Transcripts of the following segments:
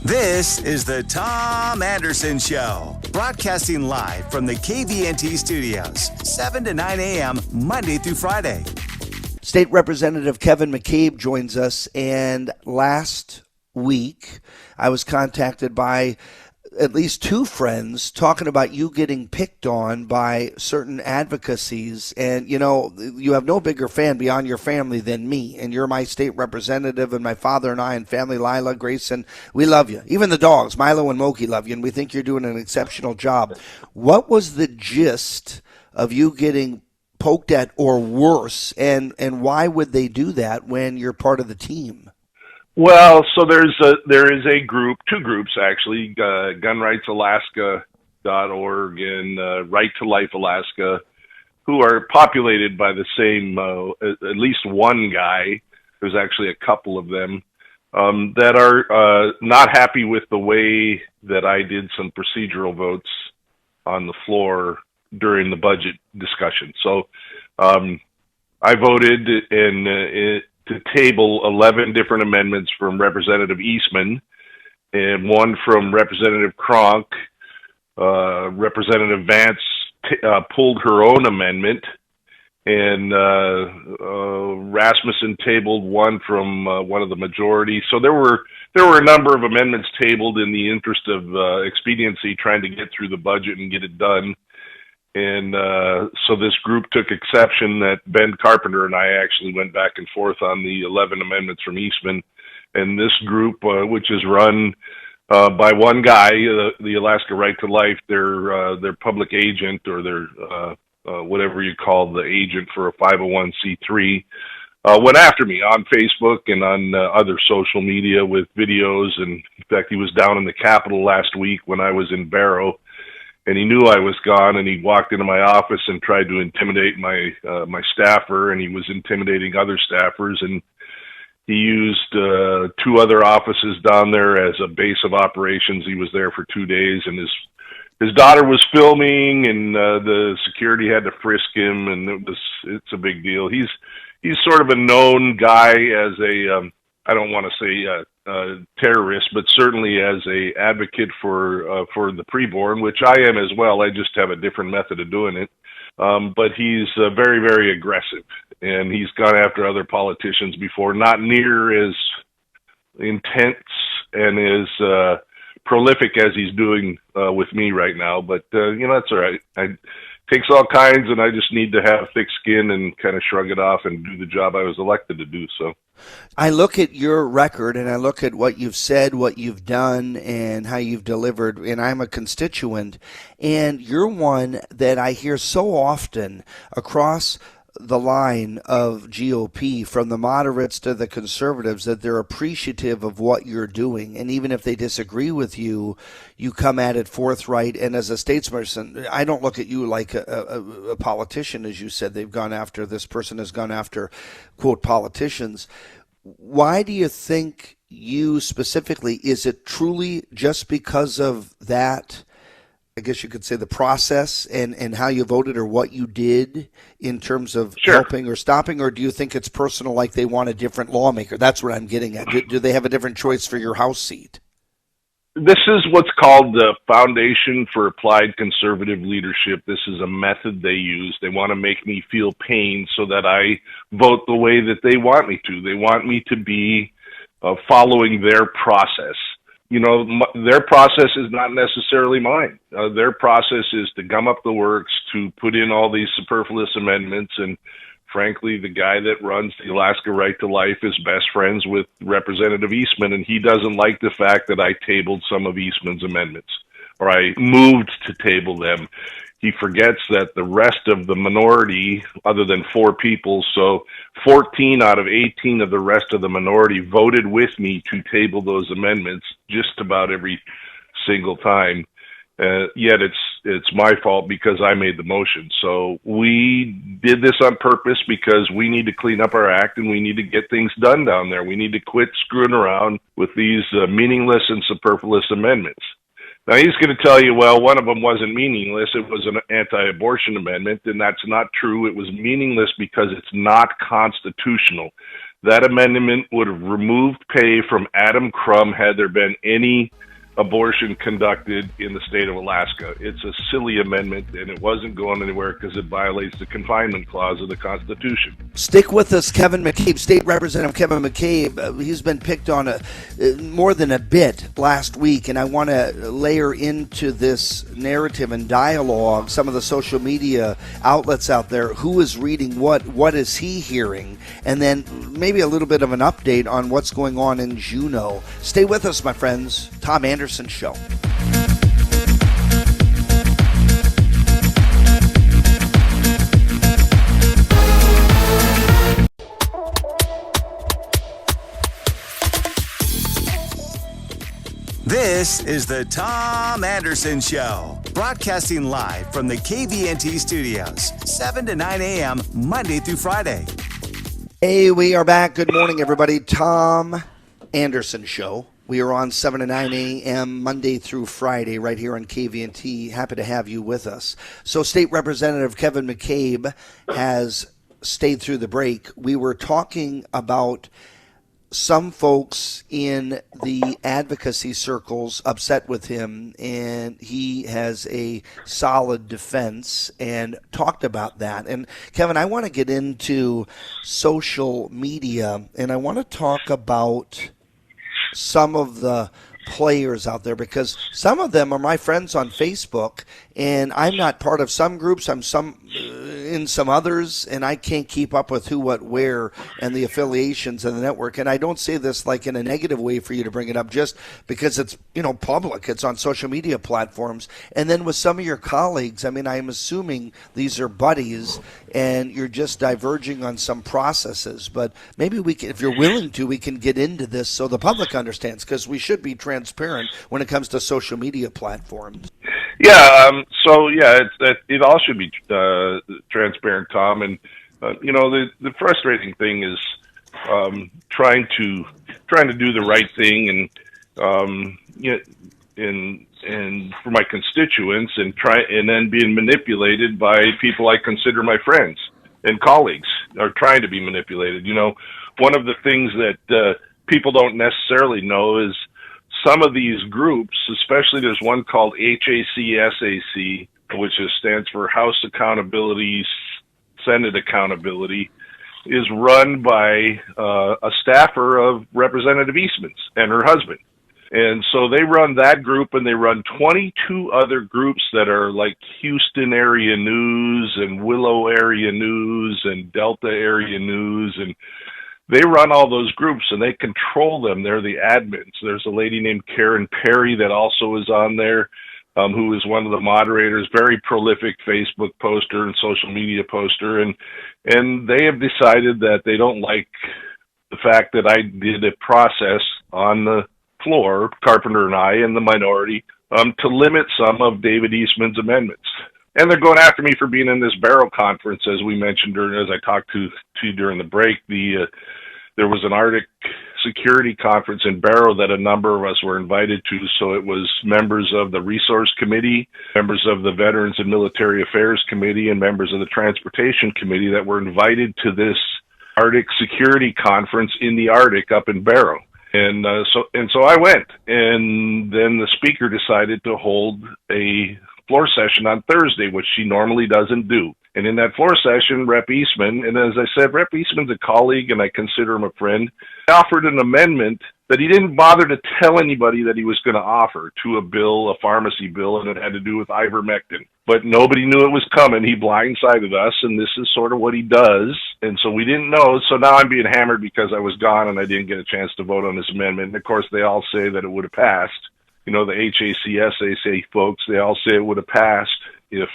This is the Tom Anderson Show, broadcasting live from the KVNT studios, 7 to 9 a.m., Monday through Friday. State Representative Kevin McCabe joins us, and last week I was contacted by at least two friends talking about you getting picked on by certain advocacies. And, you know, you have no bigger fan beyond your family than me. And you're my state representative, and my father and I and family, Lila, Grayson, we love you. Even the dogs, Milo and Moki, love you, and we think you're doing an exceptional job. What was the gist of you getting poked at or worse, and why would they do that when you're part of the team? Well, so there is a group, two groups actually, GunRightsAlaska.org and Right to Life Alaska, who are populated by the same, at least one guy. There's actually a couple of them that are not happy with the way that I did some procedural votes on the floor during the budget discussion. So I voted to table 11 different amendments from Representative Eastman and one from Representative Kronk. Representative Vance pulled her own amendment, and Rasmussen tabled one from one of the majority. So there were a number of amendments tabled in the interest of expediency, trying to get through the budget and get it done. And so this group took exception that Ben Carpenter and I actually went back and forth on the 11 amendments from Eastman. And this group, which is run by one guy, the Alaska Right to Life, their public agent, or their whatever you call the agent for a 501c3, went after me on Facebook and on other social media with videos. And in fact, he was down in the Capitol last week when I was in Barrow. And he knew I was gone, and he walked into my office and tried to intimidate my staffer, and he was intimidating other staffers, and he used two other offices down there as a base of operations. He was there for 2 days, and his daughter was filming, and the security had to frisk him, and it's a big deal. He's sort of a known guy as a I don't want to say terrorist, but certainly as a advocate for the preborn, which I am as well. I just have a different method of doing it. But he's very, very aggressive, and he's gone after other politicians before, not near as intense and as prolific as he's doing with me right now. But that's all right. Takes all kinds, and I just need to have thick skin and kind of shrug it off and do the job I was elected to do. So I look at your record, and I look at what you've said, what you've done, and how you've delivered, and I'm a constituent, and you're one that I hear so often across the line of GOP, from the moderates to the conservatives, that they're appreciative of what you're doing. And even if they disagree with you, you come at it forthright. And as a statesperson, I don't look at you like a politician, as you said. This person has gone after, quote, politicians. Why do you think you specifically, is it truly just because of that, I guess you could say, the process and how you voted or what you did in terms of helping or stopping, or do you think it's personal, like they want a different lawmaker? That's what I'm getting at. Do they have a different choice for your House seat? This is what's called the Foundation for Applied Conservative Leadership. This is a method they use. They want to make me feel pain so that I vote the way that they want me to. They want me to be following their process. Their process is not necessarily mine. Their process is to gum up the works, to put in all these superfluous amendments. And frankly, the guy that runs the Alaska Right to Life is best friends with Representative Eastman, and he doesn't like the fact that I tabled some of Eastman's amendments, or I moved to table them. He forgets that the rest of the minority, other than 4 people, so 14 out of 18 of the rest of the minority voted with me to table those amendments just about every single time. Yet it's my fault because I made the motion. So we did this on purpose because we need to clean up our act and we need to get things done down there. We need to quit screwing around with these meaningless and superfluous amendments. Now, he's going to tell you, well, one of them wasn't meaningless. It was an anti-abortion amendment, and that's not true. It was meaningless because it's not constitutional. That amendment would have removed pay from Adam Crum had there been any abortion conducted in the state of Alaska. It's a silly amendment, and it wasn't going anywhere because it violates the confinement clause of the Constitution. Stick with us, Kevin McCabe, State Representative Kevin McCabe. He's been picked on more than a bit last week, and I want to layer into this narrative and dialogue some of the social media outlets out there. Who is reading what is he hearing? And then maybe a little bit of an update on what's going on in Juneau. Stay with us, my friends. Tom Anderson Show. This is the Tom Anderson Show, broadcasting live from the KVNT studios, 7 to 9 a.m., Monday through Friday. Hey, we are back. Good morning, everybody. Tom Anderson Show. We are on 7 to 9 a.m. Monday through Friday right here on KVNT. Happy to have you with us. So State Representative Kevin McCabe has stayed through the break. We were talking about some folks in the advocacy circles upset with him, and he has a solid defense and talked about that. And Kevin, I want to get into social media, and I want to talk about some of the players out there, because some of them are my friends on Facebook, and I'm not part of some groups. I'm in some others, and I can't keep up with who, what, where, and the affiliations and the network. And I don't say this like in a negative way for you to bring it up, just because it's public. It's on social media platforms. And then with some of your colleagues, I mean, I'm assuming these are buddies, and you're just diverging on some processes. But maybe we can, if you're willing to, we can get into this so the public understands, because we should be transparent when it comes to social media platforms. Yeah, it all should be transparent, Tom. And the frustrating thing is trying to do the right thing, and for my constituents, and then being manipulated by people I consider my friends and colleagues, are trying to be manipulated. One of the things that people don't necessarily know is some of these groups, especially there's one called HACSAC, which stands for House Accountability, Senate Accountability, is run by a staffer of Representative Eastman's and her husband. And so they run that group, and they run 22 other groups that are like Houston area news and Willow area news and Delta area news, and they run all those groups, and they control them. They're the admins. There's a lady named Karen Perry that also is on there, who is one of the moderators, very prolific Facebook poster and social media poster. And they have decided that they don't like the fact that I did a process on the floor, Carpenter and I, and the minority, to limit some of David Eastman's amendments. And they're going after me for being in this Barrow conference, as we mentioned, as I talked to you during the break. There was an Arctic security conference in Barrow that a number of us were invited to. So it was members of the Resource Committee, members of the Veterans and Military Affairs Committee, and members of the Transportation Committee that were invited to this Arctic security conference in the Arctic up in Barrow. And so I went, and then the speaker decided to hold a floor session on Thursday, which she normally doesn't do. And in that floor session, Rep. Eastman, and as I said, Rep. Eastman's a colleague and I consider him a friend, offered an amendment that he didn't bother to tell anybody that he was going to offer to a bill, a pharmacy bill, and it had to do with ivermectin. But nobody knew it was coming. He blindsided us, and this is sort of what he does. And so we didn't know. So now I'm being hammered because I was gone and I didn't get a chance to vote on this amendment. And of course, they all say that it would have passed. The HACSAC folks, they all say it would have passed if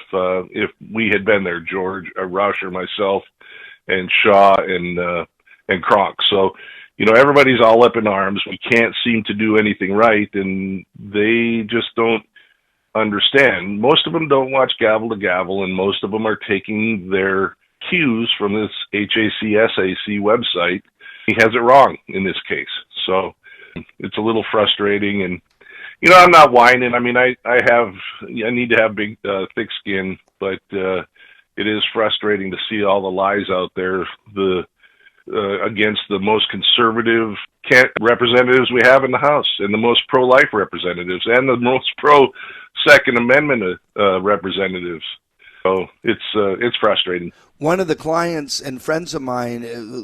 we had been there, George, Rush, or myself, and Shaw, and Kronk. So, everybody's all up in arms. We can't seem to do anything right, and they just don't understand. Most of them don't watch Gavel to Gavel, and most of them are taking their cues from this HACSAC website. He has it wrong in this case. So it's a little frustrating, and I'm not whining. I mean, I need to have big, thick skin, but it is frustrating to see all the lies out there. against the most conservative representatives we have in the House, and the most pro-life representatives, and the most pro-Second Amendment representatives. So it's frustrating. One of the clients and friends of mine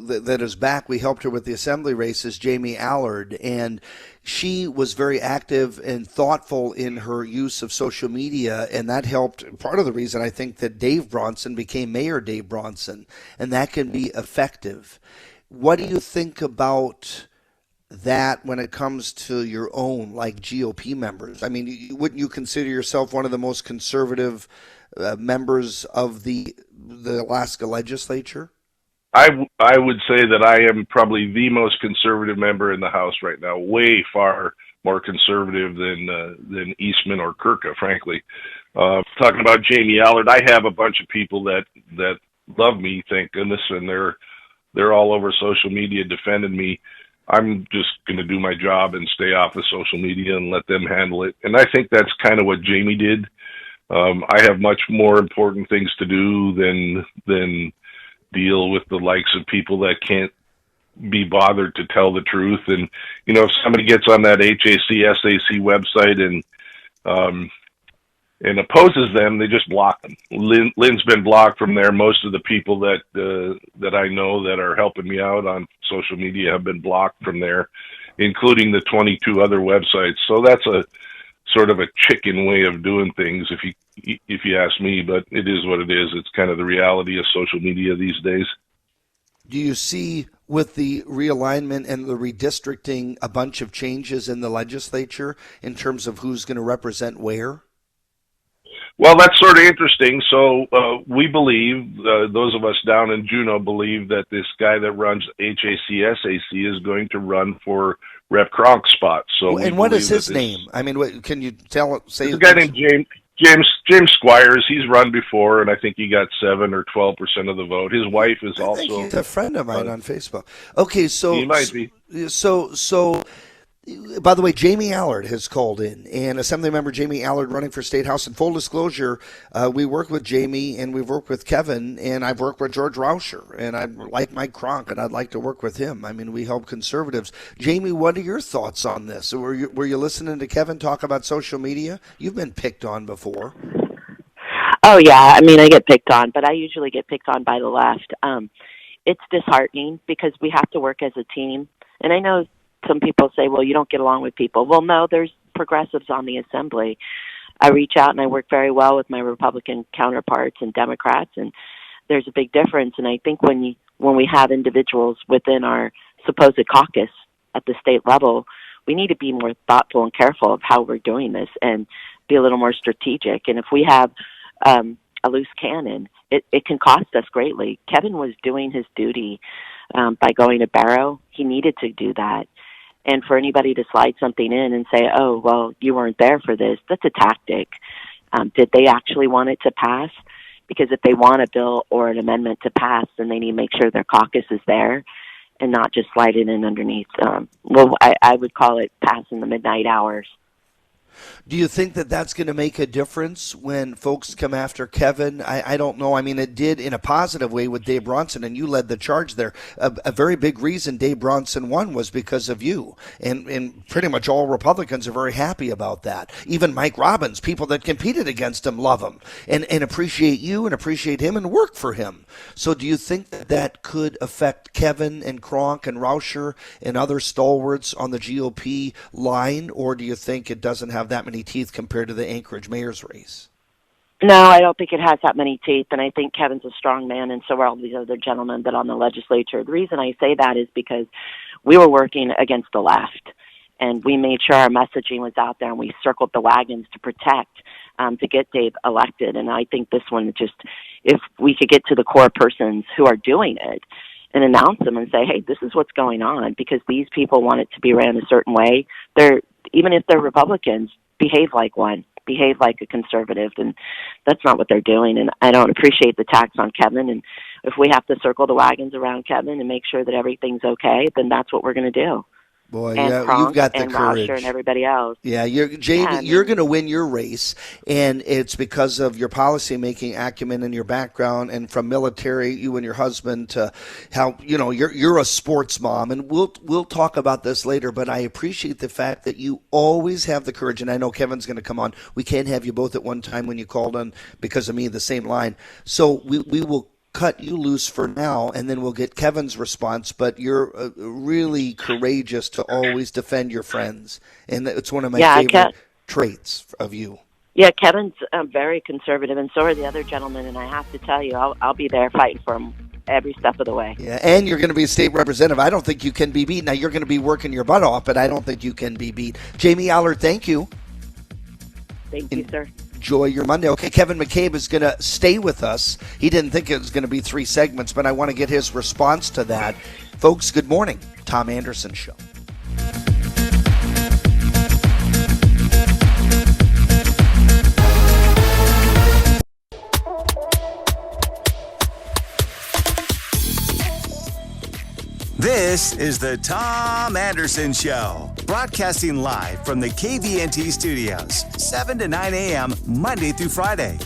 that is back, we helped her with the assembly race, is Jamie Allard, and she was very active and thoughtful in her use of social media, and that helped. Part of the reason I think that Dave Bronson became Mayor Dave Bronson, and that can be effective. What do you think about that when it comes to your own, like, GOP members? I mean, wouldn't you consider yourself one of the most conservative members of the Alaska legislature? I would say that I am probably the most conservative member in the House right now, way far more conservative than Eastman or Kirka, frankly. Talking about Jamie Allard, I have a bunch of people that love me, thank goodness, and they're all over social media defending me. I'm just going to do my job and stay off of social media and let them handle it. And I think that's kind of what Jamie did. I have much more important things to do than deal with the likes of people that can't be bothered to tell the truth. And, you know, if somebody gets on that HAC-SAC website and opposes them, they just block them. Lynn's been blocked from there. Most of the people that I know that are helping me out on social media have been blocked from there, including the 22 other websites. So that's a sort of a chicken way of doing things, if you ask me, but it is what it is. It's kind of the reality of social media these days. Do you see, with the realignment and the redistricting, a bunch of changes in the legislature in terms of who's going to represent where? Well, that's sort of interesting. So we believe, those of us down in Juneau believe that this guy that runs HAC-SAC is going to run for Rep. Kronk's spot. So, and what is his name? I mean, can you say? There's a guy named James Squires. He's run before, and I think he got 7 or 12% of the vote. His wife is also. I think he's a friend of mine on Facebook. Okay, so he might be. So. By the way, Jamie Allard has called in, and Assemblymember Jamie Allard running for State House. In full disclosure, we work with Jamie, and we've worked with Kevin, and I've worked with George Rauscher, and I like Mike Kronk, and I'd like to work with him. I mean, we help conservatives. Jamie, what are your thoughts on this? Were you listening to Kevin talk about social media? You've been picked on before. Oh, yeah. I mean, I get picked on, but I usually get picked on by the left. It's disheartening because we have to work as a team, and I know some people say, well, you don't get along with people. Well, no, there's progressives on the assembly. I reach out and I work very well with my Republican counterparts and Democrats, and there's a big difference. And I think when we have individuals within our supposed caucus at the state level, we need to be more thoughtful and careful of how we're doing this and be a little more strategic. And if we have a loose cannon, it can cost us greatly. Kevin was doing his duty by going to Barrow. He needed to do that. And for anybody to slide something in and say, oh, well, you weren't there for this, that's a tactic. Did they actually want it to pass? Because if they want a bill or an amendment to pass, then they need to make sure their caucus is there and not just slide it in underneath. I would call it passing the midnight hours. Do you think that that's going to make a difference when folks come after Kevin? I don't know. I mean, it did in a positive way with Dave Bronson, and you led the charge there. A very big reason Dave Bronson won was because of you. And pretty much all Republicans are very happy about that. Even Mike Robbins, people that competed against him, love him and appreciate you and appreciate him and work for him. So do you think that could affect Kevin and Kronk and Rauscher and other stalwarts on the GOP line, or do you think it doesn't have that many teeth compared to the Anchorage mayor's race? No, I don't think it has that many teeth, and I think Kevin's a strong man, and so are all these other gentlemen that are on the legislature. The reason I say that is because we were working against the left, and we made sure our messaging was out there, and we circled the wagons to protect, to get Dave elected. And I think this one, just if we could get to the core persons who are doing it and announce them and say, hey, this is what's going on, because these people want it to be ran a certain way. Even if they're Republicans, behave like one, behave like a conservative, and that's not what they're doing. And I don't appreciate the tax on Kevin, and if we have to circle the wagons around Kevin and make sure that everything's okay, then that's what we're going to do. Boy, and yeah, you've Kronk got the and Rauscher courage. and everybody else. Yeah, Jamie, you're going to win your race, and it's because of your policymaking acumen and your background, and from military, you and your husband, to how you're a sports mom, and we'll talk about this later. But I appreciate the fact that you always have the courage, and I know Kevin's going to come on. We can't have you both at one time when you called on because of me, the same line. So we will cut you loose for now, and then we'll get Kevin's response. But you're really courageous to always defend your friends, and it's one of my favorite traits of you. Yeah, Kevin's very conservative, and so are the other gentlemen. And I have to tell you, I'll be there fighting for him every step of the way. Yeah, and you're going to be a state representative. I don't think you can be beat. Now, you're going to be working your butt off, but I don't think you can be beat. Jamie Allard, thank you. Thank you, sir. Enjoy your Monday. Okay, Kevin McCabe is going to stay with us. He didn't think it was going to be 3 segments, but I want to get his response to that. Folks, good morning. Tom Anderson Show. This is the Tom Anderson Show, broadcasting live from the KVNT studios, 7 to 9 a.m., Monday through Friday.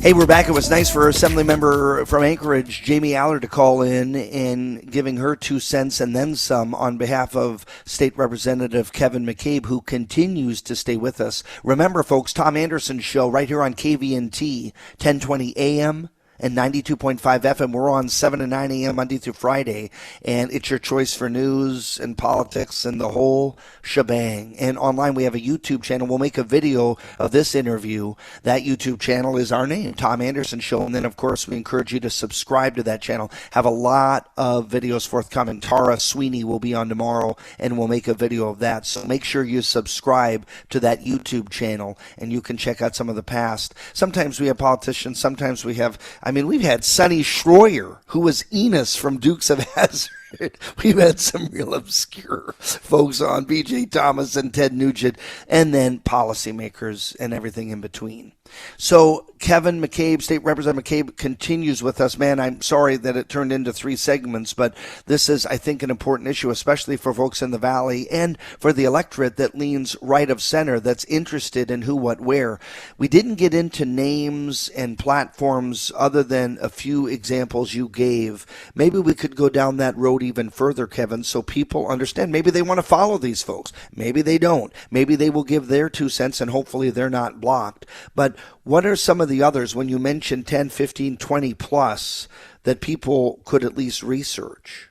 Hey, we're back. It was nice for Assembly member from Anchorage, Jamie Allard, to call in and giving her 2 cents and then some on behalf of State Representative Kevin McCabe, who continues to stay with us. Remember, folks, Tom Anderson Show right here on KVNT, 1020 a.m., and 92.5 FM. We're on 7 to 9 a.m. Monday through Friday, and it's your choice for news and politics and the whole shebang. And online, we have a YouTube channel. We'll make a video of this interview. That YouTube channel is our name, Tom Anderson Show. And then, of course, we encourage you to subscribe to that channel. Have a lot of videos forthcoming. Tara Sweeney will be on tomorrow, and we'll make a video of that. So make sure you subscribe to that YouTube channel, and you can check out some of the past. Sometimes we have politicians. Sometimes we have... we've had Sonny Schroyer, who was Enos from Dukes of Hazzard. We've had some real obscure folks on, B.J. Thomas and Ted Nugent, and then policymakers and everything in between. So Kevin McCabe, State Representative McCabe, continues with us. Man, I'm sorry that it turned into 3 segments, but this is, I think, an important issue, especially for folks in the Valley and for the electorate that leans right of center, that's interested in who, what, where. We didn't get into names and platforms other than a few examples you gave. Maybe we could go down that road even further, Kevin, so people understand. Maybe they want to follow these folks. Maybe they don't. Maybe they will give their 2 cents, and hopefully they're not blocked. But what are some of the others, when you mention 10, 15, 20 plus, that people could at least research?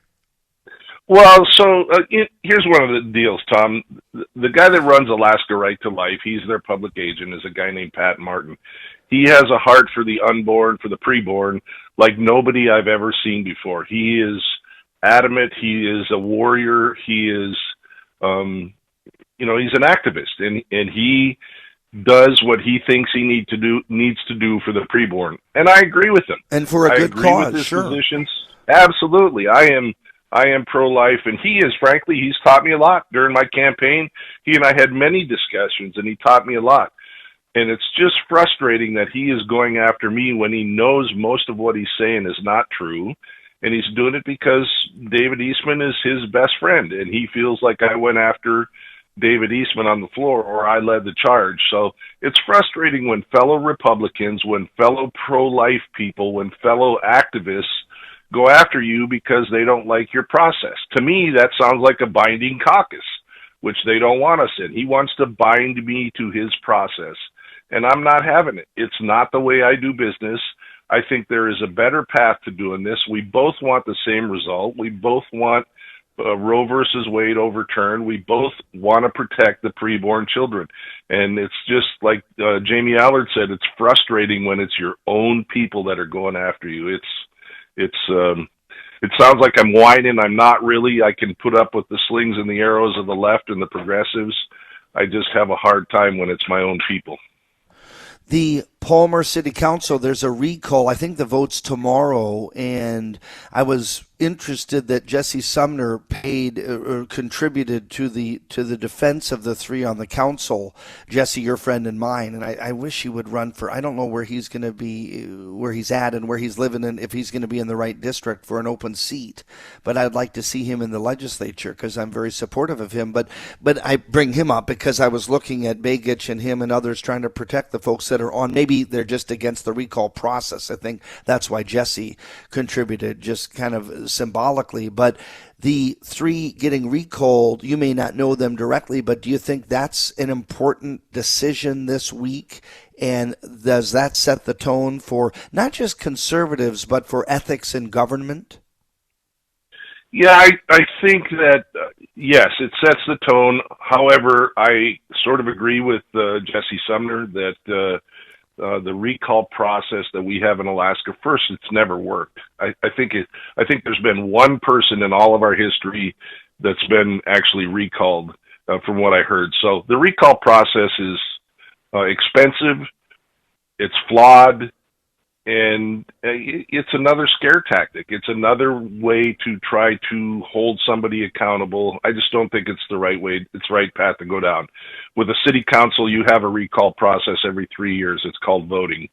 Well, so here's one of the deals, Tom. The guy that runs Alaska Right to Life, he's their public agent, is a guy named Pat Martin. He has a heart for the unborn, for the preborn, like nobody I've ever seen before. He is adamant. He is a warrior. He is, he's an activist, and he does what he thinks he needs to do for the preborn. And I agree with him. And for a good cause, with his sure. Positions. Absolutely. I am pro-life, and he's taught me a lot during my campaign. He and I had many discussions, and he taught me a lot. And it's just frustrating that he is going after me when he knows most of what he's saying is not true. And he's doing it because David Eastman is his best friend, and he feels like I went after David Eastman on the floor, or I led the charge. So it's frustrating when fellow Republicans, when fellow pro-life people, when fellow activists go after you because they don't like your process. To me, that sounds like a binding caucus, which they don't want us in. He wants to bind me to his process, and I'm not having it. It's not the way I do business. I think there is a better path to doing this. We both want the same result. We both want Roe versus Wade overturned. We both want to protect the preborn children. And it's just like Jamie Allard said, it's frustrating when it's your own people that are going after you. It sounds like I'm whining. I'm not really. I can put up with the slings and the arrows of the left and the progressives. I just have a hard time when it's my own people. The Palmer City Council, there's a recall. I think the vote's tomorrow, and I was interested that Jesse Sumner paid or contributed to the defense of the three on the council. Jesse, your friend and mine, and I wish he would run for. I don't know where he's going to be, where he's at, and where he's living, and if he's going to be in the right district for an open seat. But I'd like to see him in the legislature because I'm very supportive of him. But I bring him up because I was looking at Begich and him and others trying to protect the folks that are on. Maybe they're just against the recall process. I think that's why Jesse contributed, just kind of symbolically. But the three getting recalled, you may not know them directly, but do you think that's an important decision this week? And does that set the tone for not just conservatives, but for ethics in government? Yeah, I think that, yes, it sets the tone. However, I sort of agree with Jesse Sumner that the recall process that we have in Alaska, first, it's never worked. I think there's been one person in all of our history that's been actually recalled, from what I heard. So the recall process is expensive, it's flawed, and it's another scare tactic. It's another way to try to hold somebody accountable. I just don't think it's the right way. It's the right path to go down. With a city council, you have a recall process every 3 years. It's called voting.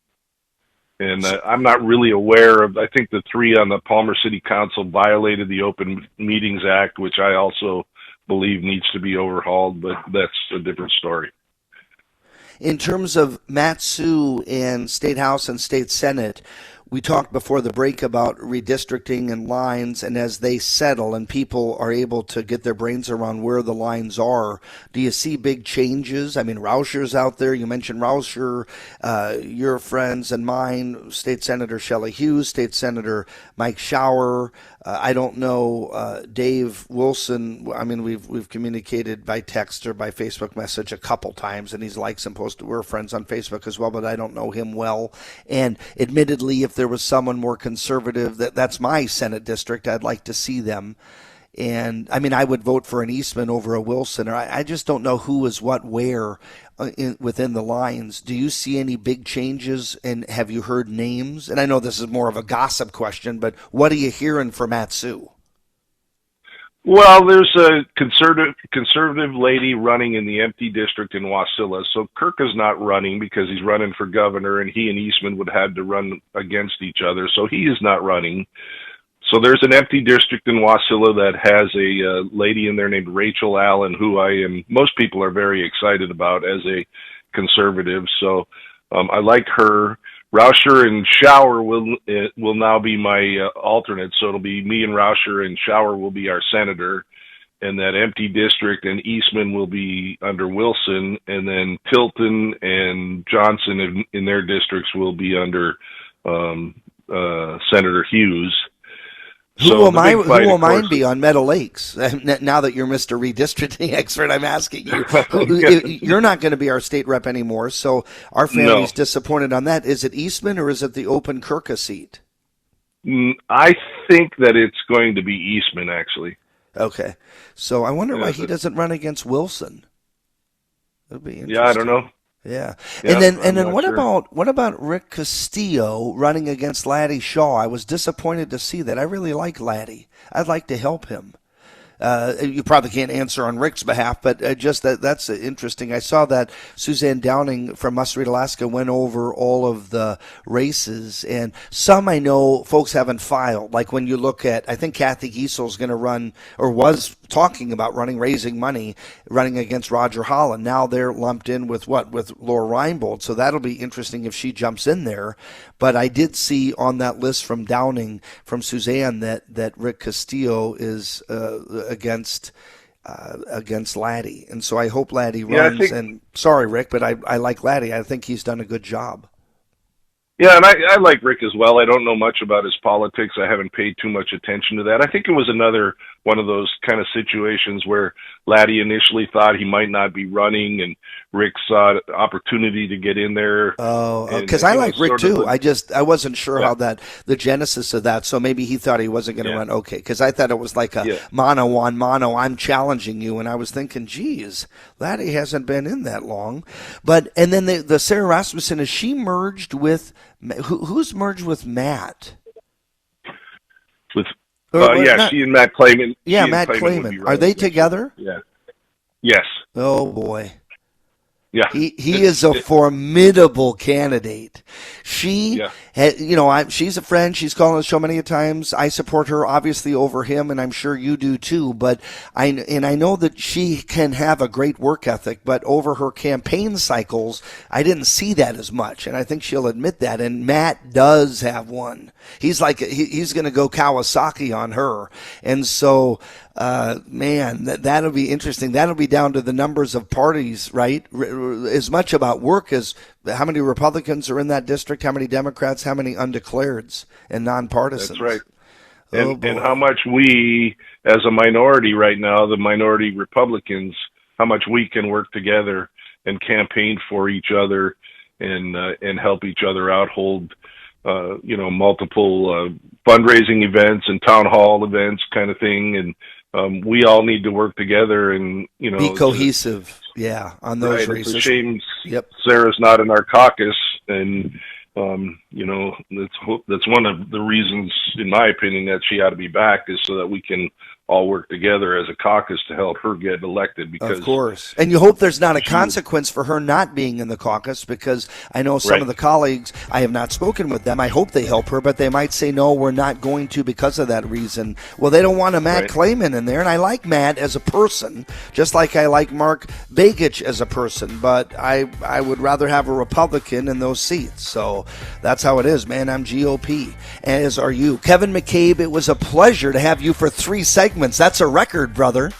And I'm not really aware of, I think the three on the Palmer City Council violated the Open Meetings Act, which I also believe needs to be overhauled, but that's a different story. In terms of Matt Sue and State House and State Senate, we talked before the break about redistricting and lines, and as they settle and people are able to get their brains around where the lines are, do you see big changes? I mean, Rauscher's out there. You mentioned Rauscher, your friends and mine, State Senator Shelley Hughes, State Senator Mike Shower. I don't know Dave Wilson. I mean, we've communicated by text or by Facebook message a couple times, and he's likes and posted. We're friends on Facebook as well, but I don't know him well. And admittedly, if there was someone more conservative, that's my Senate district, I'd like to see them. And I mean, I would vote for an Eastman over a Wilson, or I just don't know who is what where within the lines. Do you see any big changes, and have you heard names? And I know this is more of a gossip question, but what are you hearing for Matt Sue? Well, there's a conservative lady running in the empty district in Wasilla. So Kirk is not running because he's running for governor, and he and Eastman would have to run against each other. So he is not running. So there's an empty district in Wasilla that has a lady in there named Rachel Allen, who most people are very excited about as a conservative. So I like her. Rauscher and Shower will now be my alternate. So it'll be me and Rauscher, and Shower will be our senator. And that empty district and Eastman will be under Wilson, and then Tilton and Johnson in their districts will be under Senator Hughes. Who will mine be on Meadow Lakes? Now that you're Mr. Redistricting expert, I'm asking you. You're not going to be our state rep anymore, so our family's disappointed on that. Is it Eastman or is it the open Kirka seat? I think that it's going to be Eastman, actually. Okay. So I wonder why he doesn't run against Wilson. That'd be interesting. Yeah, I don't know. Yeah. And then what about Rick Castillo running against Laddie Shaw? I was disappointed to see that. I really like Laddie. I'd like to help him. You probably can't answer on Rick's behalf, but just that's interesting. I saw that Suzanne Downing from Must Read Alaska went over all of the races, and some I know folks haven't filed. Like when you look at, I think Kathy Giesel's going to run, or was talking about running, raising money, running against Roger Holland. Now they're lumped in with Laura Reinbold, so that'll be interesting if she jumps in there. But I did see on that list from Downing, from Suzanne, that Rick Castillo is against Laddie, and so I hope Laddie runs. And sorry, Rick, but I like Laddie. I think he's done a good job. Yeah, and I like Rick as well. I don't know much about his politics. I haven't paid too much attention to that. I think it was another one of those kind of situations where Laddie initially thought he might not be running, and Rick saw an opportunity to get in there. Oh, because I like Rick too. I wasn't sure Yeah. how the genesis of that. So maybe he thought he wasn't going to Yeah. run. Okay, because I thought it was like a Yeah. mano on mano. I'm challenging you, and I was thinking, geez, Laddie hasn't been in that long. But and then the Sarah Rasmussen, is she merged with who's merged with Matt? With Or not- she and Matt Clayman. Yeah, she and Matt would be Clayman. running Are they next year. together? Yeah. Yes. Oh boy. Yeah. He is a formidable candidate. She, Yeah. she's a friend. She's called on the show many times. I support her obviously over him, and I'm sure you do too. But I know that she can have a great work ethic. But over her campaign cycles, I didn't see that as much, and I think she'll admit that. And Matt does have one. He's like he's going to go Kawasaki on her, and so. Man, that'll be interesting. That'll be down to the numbers of parties, right? As much about work as how many Republicans are in that district, how many Democrats, how many undeclareds and nonpartisans. That's right. Oh, And boy. how much we, as a minority right now, the minority Republicans, how much we can work together and campaign for each other and help each other out, hold multiple fundraising events and town hall events kind of thing, and we all need to work together and be cohesive. On those right, races. it's a shame Yep. Sarah's not in our caucus, and that's one of the reasons, in my opinion, that she ought to be back, is so that we can all work together as a caucus to help her get elected. Because of course. And you hope there's not a consequence for her not being in the caucus, because I know some Right. of the colleagues, I have not spoken with them. I hope they help her, but they might say, no, we're not going to because of that reason. Well, they don't want a Matt Right. Clayman in there, and I like Matt as a person, just like I like Mark Begich as a person, but I would rather have a Republican in those seats. So that's how it is, man. I'm GOP, as are you. Kevin McCabe, it was a pleasure to have you for 3 segments. That's a record, brother.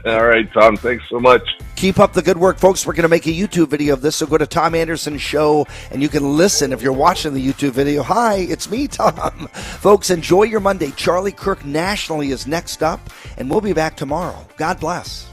all right, Tom, thanks so much. Keep up the good work, folks. We're going to make a YouTube video of this, so go to Tom Anderson Show, and you can listen if you're watching the YouTube video. Hi, it's me, Tom. Folks, enjoy your Monday. Charlie Kirk nationally is next up, and we'll be back tomorrow. God bless.